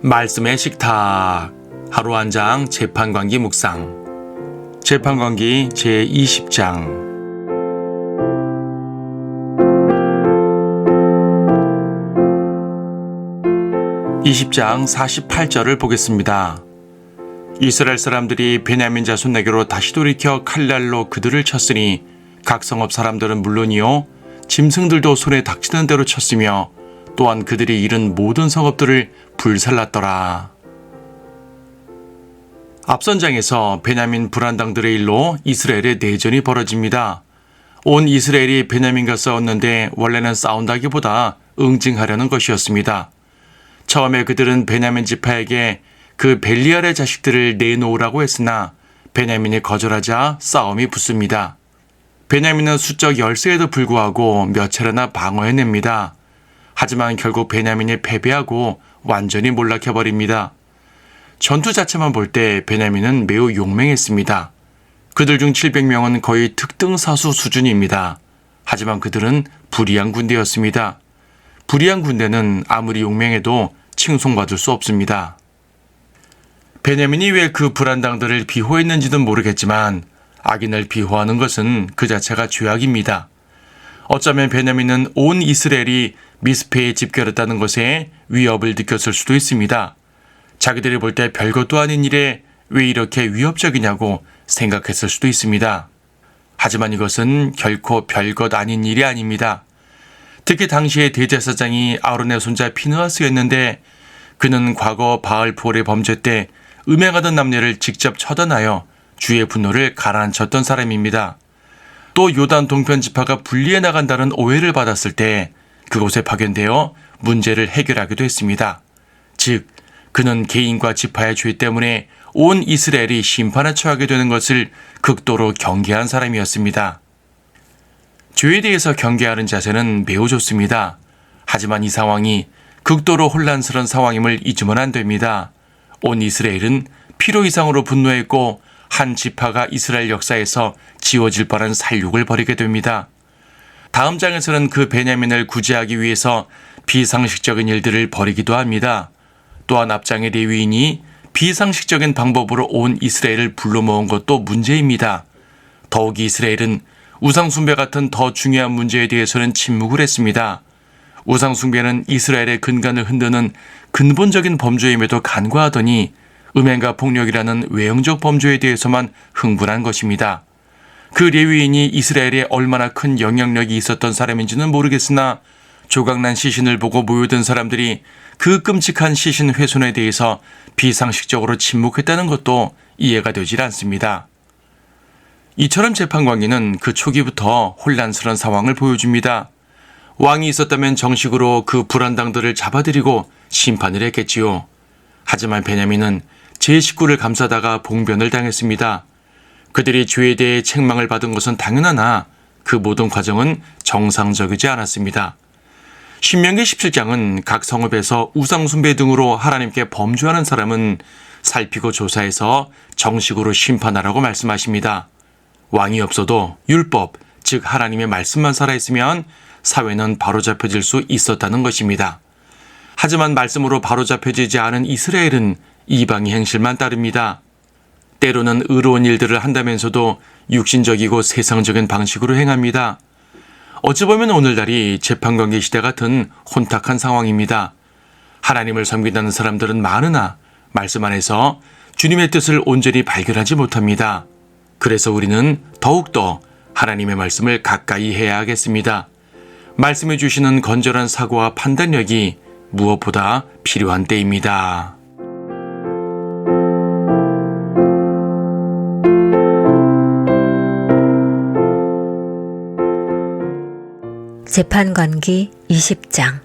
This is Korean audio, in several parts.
말씀의 식탁 하루 한 장 재판관기 묵상 재판관기 제20장 20장 48절을 보겠습니다. 이스라엘 사람들이 베냐민 자손 내게로 다시 돌이켜 칼날로 그들을 쳤으니 각 성읍 사람들은 물론이요 짐승들도 손에 닥치는 대로 쳤으며 또한 그들이 잃은 모든 성읍들을 불살랐더라. 앞선 장에서 베냐민 불안당들의 일로 이스라엘의 내전이 벌어집니다. 온 이스라엘이 베냐민과 싸웠는데 원래는 싸운다기보다 응징하려는 것이었습니다. 처음에 그들은 베냐민 지파에게 그 벨리알의 자식들을 내놓으라고 했으나 베냐민이 거절하자 싸움이 붙습니다. 베냐민은 수적 열세에도 불구하고 몇 차례나 방어해냅니다. 하지만 결국 베냐민이 패배하고 완전히 몰락해버립니다. 전투 자체만 볼 때 베냐민은 매우 용맹했습니다. 그들 중 700명은 거의 특등사수 수준입니다. 하지만 그들은 불의한 군대였습니다. 불의한 군대는 아무리 용맹해도 칭송받을 수 없습니다. 베냐민이 왜 그 불안당들을 비호했는지는 모르겠지만 악인을 비호하는 것은 그 자체가 죄악입니다. 어쩌면 베냐민은 온 이스라엘이 미스페에 집결했다는 것에 위협을 느꼈을 수도 있습니다. 자기들이 볼 때 별것도 아닌 일에 왜 이렇게 위협적이냐고 생각했을 수도 있습니다. 하지만 이것은 결코 별것 아닌 일이 아닙니다. 특히 당시의 대제사장이 아론의 손자 피느하스였는데 그는 과거 바알볼의 범죄 때 음행하던 남녀를 직접 처단하여 주의 분노를 가라앉혔던 사람입니다. 또 요단 동편 지파가 분리해 나간다는 오해를 받았을 때 그곳에 파견되어 문제를 해결하기도 했습니다. 즉, 그는 개인과 지파의 죄 때문에 온 이스라엘이 심판에 처하게 되는 것을 극도로 경계한 사람이었습니다. 죄에 대해서 경계하는 자세는 매우 좋습니다. 하지만 이 상황이 극도로 혼란스러운 상황임을 잊으면 안 됩니다. 온 이스라엘은 필요 이상으로 분노했고 한 지파가 이스라엘 역사에서 지워질 뻔한 살육을 벌이게 됩니다. 다음 장에서는 그 베냐민을 구제하기 위해서 비상식적인 일들을 벌이기도 합니다. 또한 앞장의 레위인이 비상식적인 방법으로 온 이스라엘을 불러 모은 것도 문제입니다. 더욱이 이스라엘은 우상숭배 같은 더 중요한 문제에 대해서는 침묵을 했습니다. 우상숭배는 이스라엘의 근간을 흔드는 근본적인 범죄임에도 간과하더니 음행과 폭력이라는 외형적 범죄에 대해서만 흥분한 것입니다. 그 레위인이 이스라엘에 얼마나 큰 영향력이 있었던 사람인지는 모르겠으나 조각난 시신을 보고 모여든 사람들이 그 끔찍한 시신 훼손에 대해서 비상식적으로 침묵했다는 것도 이해가 되질 않습니다. 이처럼 재판관계는 그 초기부터 혼란스러운 상황을 보여줍니다. 왕이 있었다면 정식으로 그 불안당들을 잡아들이고 심판을 했겠지요. 하지만 베냐민은 제 식구를 감싸다가 봉변을 당했습니다. 그들이 죄에 대해 책망을 받은 것은 당연하나 그 모든 과정은 정상적이지 않았습니다. 신명기 17장은 각 성읍에서 우상숭배 등으로 하나님께 범죄하는 사람은 살피고 조사해서 정식으로 심판하라고 말씀하십니다. 왕이 없어도 율법, 즉 하나님의 말씀만 살아있으면 사회는 바로잡혀질 수 있었다는 것입니다. 하지만 말씀으로 바로잡혀지지 않은 이스라엘은 이방의 행실만 따릅니다. 때로는 의로운 일들을 한다면서도 육신적이고 세상적인 방식으로 행합니다. 어찌 보면 오늘날이 재판관계 시대 같은 혼탁한 상황입니다. 하나님을 섬긴다는 사람들은 많으나 말씀 안에서 주님의 뜻을 온전히 발견하지 못합니다. 그래서 우리는 더욱더 하나님의 말씀을 가까이 해야 하겠습니다. 말씀해 주시는 건전한 사고와 판단력이 무엇보다 필요한 때입니다. 재판관기 20장.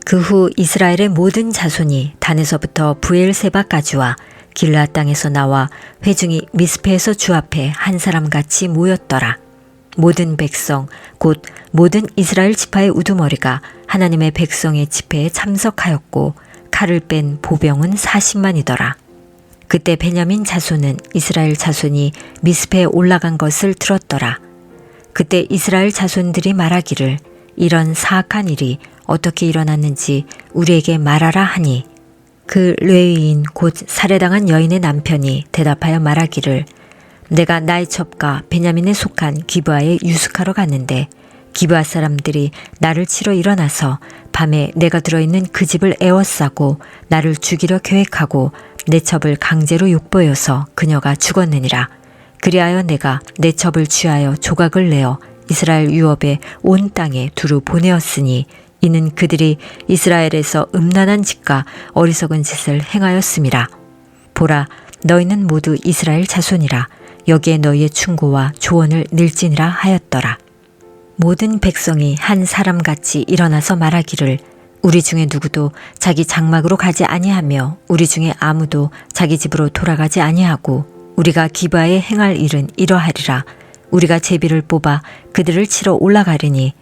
그 후 이스라엘의 모든 자손이 단에서부터 브엘세바까지와 길르앗 땅에서 나와 회중이 미스페에서 주 앞에 한 사람같이 모였더라. 모든 백성 곧 모든 이스라엘 지파의 우두머리가 하나님의 백성의 집회에 참석하였고 칼을 뺀 보병은 40만이더라. 그때 베냐민 자손은 이스라엘 자손이 미스페에 올라간 것을 들었더라. 그때 이스라엘 자손들이 말하기를 이런 사악한 일이 어떻게 일어났는지 우리에게 말하라 하니 그 레위인 곧 살해당한 여인의 남편이 대답하여 말하기를 내가 나의 첩가 베냐민에 속한 기브아에 유숙하러 갔는데 기브아 사람들이 나를 치러 일어나서 밤에 내가 들어있는 그 집을 에워싸고 나를 죽이려 계획하고 내 첩을 강제로 욕보여서 그녀가 죽었느니라. 그리하여 내가 내 첩을 취하여 조각을 내어 이스라엘 유업의 온 땅에 두루 보내었으니 이는 그들이 이스라엘에서 음란한 짓과 어리석은 짓을 행하였음이라. 보라, 너희는 모두 이스라엘 자손이라. 여기에 너희의 충고와 조언을 늘지니라 하였더라. 모든 백성이 한 사람같이 일어나서 말하기를 우리 중에 누구도 자기 장막으로 가지 아니하며 우리 중에 아무도 자기 집으로 돌아가지 아니하고 우리가 기브아에 행할 일은 이러하리라. 우리가 제비를 뽑아 그들을 치러 올라가리니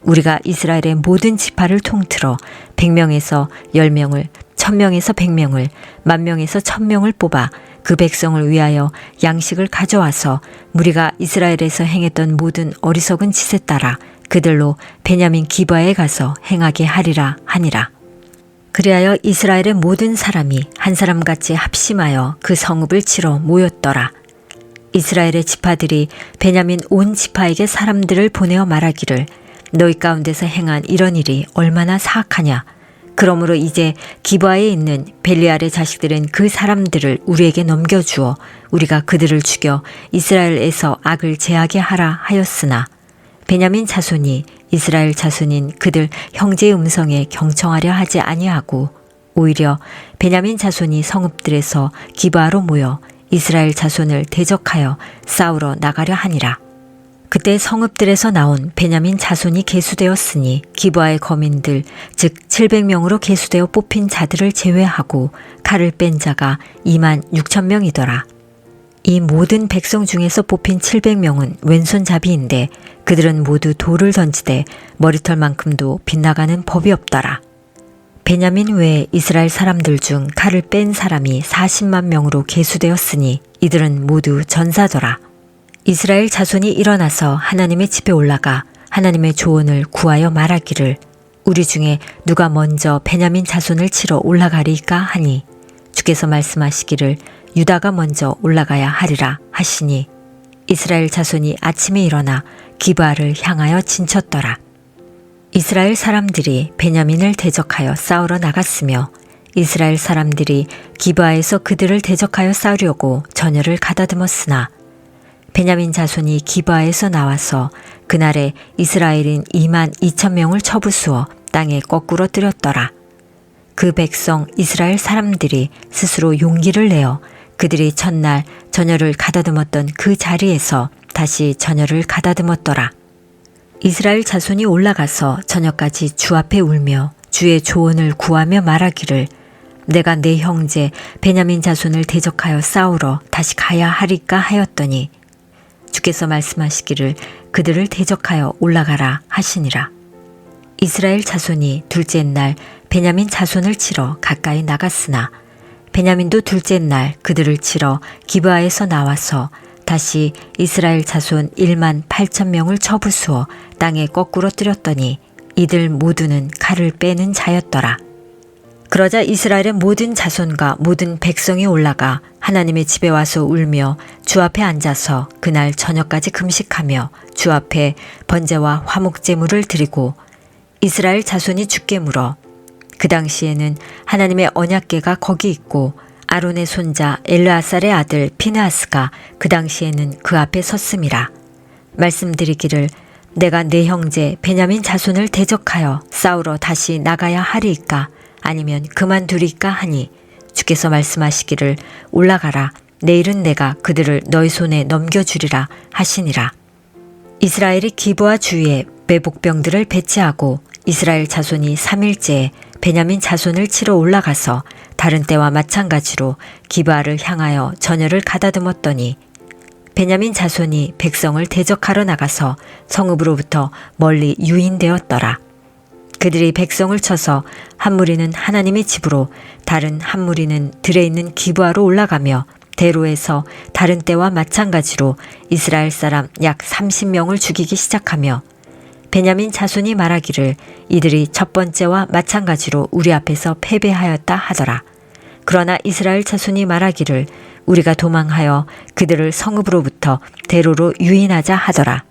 우리가 이스라엘의 모든 지파를 통틀어 100명에서 10명을 1000명에서 100명을 10,000명에서 1000명을 뽑아 그 백성을 위하여 양식을 가져와서 무리가 이스라엘에서 행했던 모든 어리석은 짓에 따라 그들로 베냐민 기브아에 가서 행하게 하리라 하니라. 그리하여 이스라엘의 모든 사람이 한 사람같이 합심하여 그 성읍을 치러 모였더라. 이스라엘의 지파들이 베냐민 온 지파에게 사람들을 보내어 말하기를 너희 가운데서 행한 이런 일이 얼마나 사악하냐. 그러므로 이제 기브아에 있는 벨리알의 자식들은 그 사람들을 우리에게 넘겨주어 우리가 그들을 죽여 이스라엘에서 악을 제하게 하라 하였으나 베냐민 자손이 이스라엘 자손인 그들 형제의 음성에 경청하려 하지 아니하고 오히려 베냐민 자손이 성읍들에서 기브아로 모여 이스라엘 자손을 대적하여 싸우러 나가려 하니라. 그때 성읍들에서 나온 베냐민 자손이 계수되었으니 기브아의 거민들 즉 700명으로 계수되어 뽑힌 자들을 제외하고 칼을 뺀 자가 26,000명이더라. 이 모든 백성 중에서 뽑힌 700명은 왼손잡이인데 그들은 모두 돌을 던지되 머리털만큼도 빗나가는 법이 없더라. 베냐민 외에 이스라엘 사람들 중 칼을 뺀 사람이 40만 명으로 계수되었으니 이들은 모두 전사더라. 이스라엘 자손이 일어나서 하나님의 집에 올라가 하나님의 조언을 구하여 말하기를 우리 중에 누가 먼저 베냐민 자손을 치러 올라가리까 하니 주께서 말씀하시기를 유다가 먼저 올라가야 하리라 하시니 이스라엘 자손이 아침에 일어나 기브아를 향하여 진쳤더라. 이스라엘 사람들이 베냐민을 대적하여 싸우러 나갔으며 이스라엘 사람들이 기브아에서 그들을 대적하여 싸우려고 전열을 가다듬었으나 베냐민 자손이 기브아에서 나와서 그날에 이스라엘인 22,000명을 쳐부수어 땅에 거꾸로 뜨렸더라. 그 백성 이스라엘 사람들이 스스로 용기를 내어 그들이 첫날 전열을 가다듬었던 그 자리에서 다시 전열을 가다듬었더라. 이스라엘 자손이 올라가서 저녁까지 주 앞에 울며 주의 조언을 구하며 말하기를 내가 내 형제 베냐민 자손을 대적하여 싸우러 다시 가야 하리까 하였더니 주께서 말씀하시기를 그들을 대적하여 올라가라 하시니라. 이스라엘 자손이 둘째 날 베냐민 자손을 치러 가까이 나갔으나 베냐민도 둘째 날 그들을 치러 기브아에서 나와서 다시 이스라엘 자손 18,000명을 쳐부수어 땅에 거꾸로 뜨렸더니 이들 모두는 칼을 빼는 자였더라. 그러자 이스라엘의 모든 자손과 모든 백성이 올라가 하나님의 집에 와서 울며 주 앞에 앉아서 그날 저녁까지 금식하며 주 앞에 번제와 화목제물을 드리고 이스라엘 자손이 주께 물어 그 당시에는 하나님의 언약궤가 거기 있고 아론의 손자 엘르아살의 아들 피느하스가 그 당시에는 그 앞에 섰음이라. 말씀드리기를 내가 내 형제 베냐민 자손을 대적하여 싸우러 다시 나가야 하리이까 아니면 그만두리까 하니 주께서 말씀하시기를 올라가라 내일은 내가 그들을 너희 손에 넘겨주리라 하시니라. 이스라엘이 기브아 주위에 매복병들을 배치하고 이스라엘 자손이 3일째에 베냐민 자손을 치러 올라가서 다른 때와 마찬가지로 기브아를 향하여 전열을 가다듬었더니 베냐민 자손이 백성을 대적하러 나가서 성읍으로부터 멀리 유인되었더라. 그들이 백성을 쳐서 한 무리는 하나님의 집으로 다른 한 무리는 들에 있는 기브아로 올라가며 대로에서 다른 때와 마찬가지로 이스라엘 사람 약 30명을 죽이기 시작하며 베냐민 자손이 말하기를 이들이 첫 번째와 마찬가지로 우리 앞에서 패배하였다 하더라. 그러나 이스라엘 자손이 말하기를 우리가 도망하여 그들을 성읍으로부터 대로로 유인하자 하더라.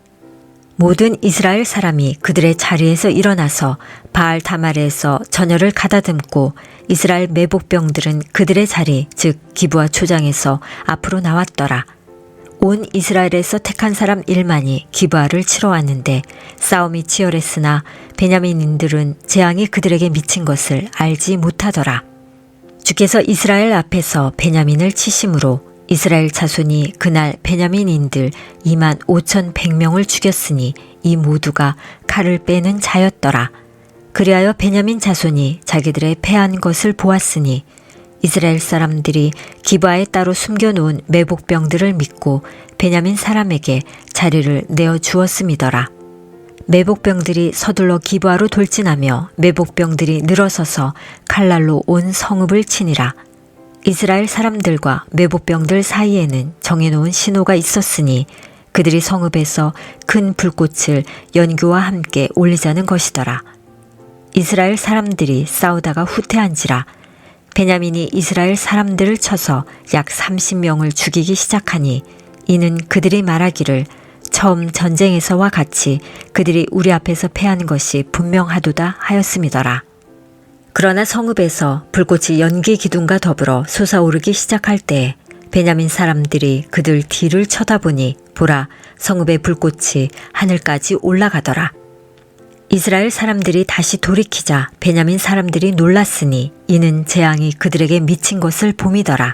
모든 이스라엘 사람이 그들의 자리에서 일어나서 바알 다마르에서 전열을 가다듬고 이스라엘 매복병들은 그들의 자리 즉 기브아 초장에서 앞으로 나왔더라. 온 이스라엘에서 택한 사람 1만이 기브아를 치러 왔는데 싸움이 치열했으나 베냐민인들은 재앙이 그들에게 미친 것을 알지 못하더라. 주께서 이스라엘 앞에서 베냐민을 치심으로 이스라엘 자손이 그날 베냐민인들 25,100명을 죽였으니 이 모두가 칼을 빼는 자였더라. 그리하여 베냐민 자손이 자기들의 패한 것을 보았으니 이스라엘 사람들이 기브아에 따로 숨겨놓은 매복병들을 믿고 베냐민 사람에게 자리를 내어 주었음이더라. 매복병들이 서둘러 기브아로 돌진하며 매복병들이 늘어서서 칼날로 온 성읍을 치니라. 이스라엘 사람들과 매복병들 사이에는 정해놓은 신호가 있었으니 그들이 성읍에서 큰 불꽃을 연기와 함께 올리자는 것이더라. 이스라엘 사람들이 싸우다가 후퇴한지라 베냐민이 이스라엘 사람들을 쳐서 약 30명을 죽이기 시작하니 이는 그들이 말하기를 처음 전쟁에서와 같이 그들이 우리 앞에서 패한 것이 분명하도다 하였음이더라. 그러나 성읍에서 불꽃이 연기 기둥과 더불어 솟아오르기 시작할 때에 베냐민 사람들이 그들 뒤를 쳐다보니 보라 성읍의 불꽃이 하늘까지 올라가더라. 이스라엘 사람들이 다시 돌이키자 베냐민 사람들이 놀랐으니 이는 재앙이 그들에게 미친 것을 봄이더라.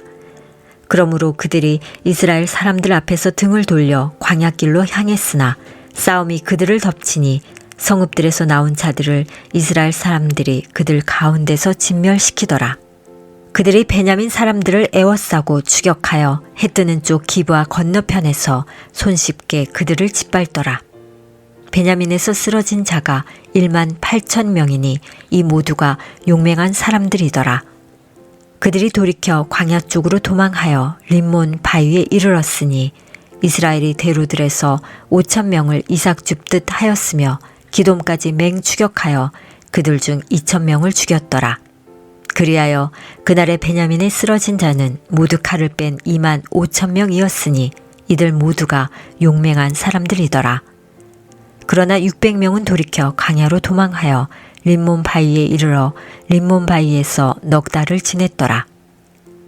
그러므로 그들이 이스라엘 사람들 앞에서 등을 돌려 광야길로 향했으나 싸움이 그들을 덮치니 성읍들에서 나온 자들을 이스라엘 사람들이 그들 가운데서 진멸시키더라. 그들이 베냐민 사람들을 에워싸고 추격하여 해 뜨는 쪽 기브아 건너편에서 손쉽게 그들을 짓밟더라. 베냐민에서 쓰러진 자가 18,000명이니 이 모두가 용맹한 사람들이더라. 그들이 돌이켜 광야 쪽으로 도망하여 림몬 바위에 이르렀으니 이스라엘이 대로들에서 5,000명을 이삭 줍듯 하였으며 기돔까지 맹추격하여 그들 중 2,000명을 죽였더라. 그리하여 그날의 베냐민에 쓰러진 자는 모두 칼을 뺀 25,000명이었으니 이들 모두가 용맹한 사람들이더라. 그러나 600명은 돌이켜 광야로 도망하여 림몬 바위에 이르러 림몬 바위에서 넉 달을 지냈더라.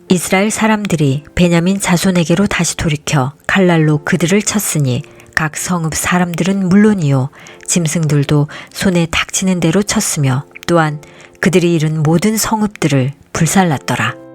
이스라엘 사람들이 베냐민 자손에게로 다시 돌이켜 칼날로 그들을 쳤으니 각 성읍 사람들은 물론이요 짐승들도 손에 닥치는 대로 쳤으며 또한 그들이 이룬 모든 성읍들을 불살랐더라.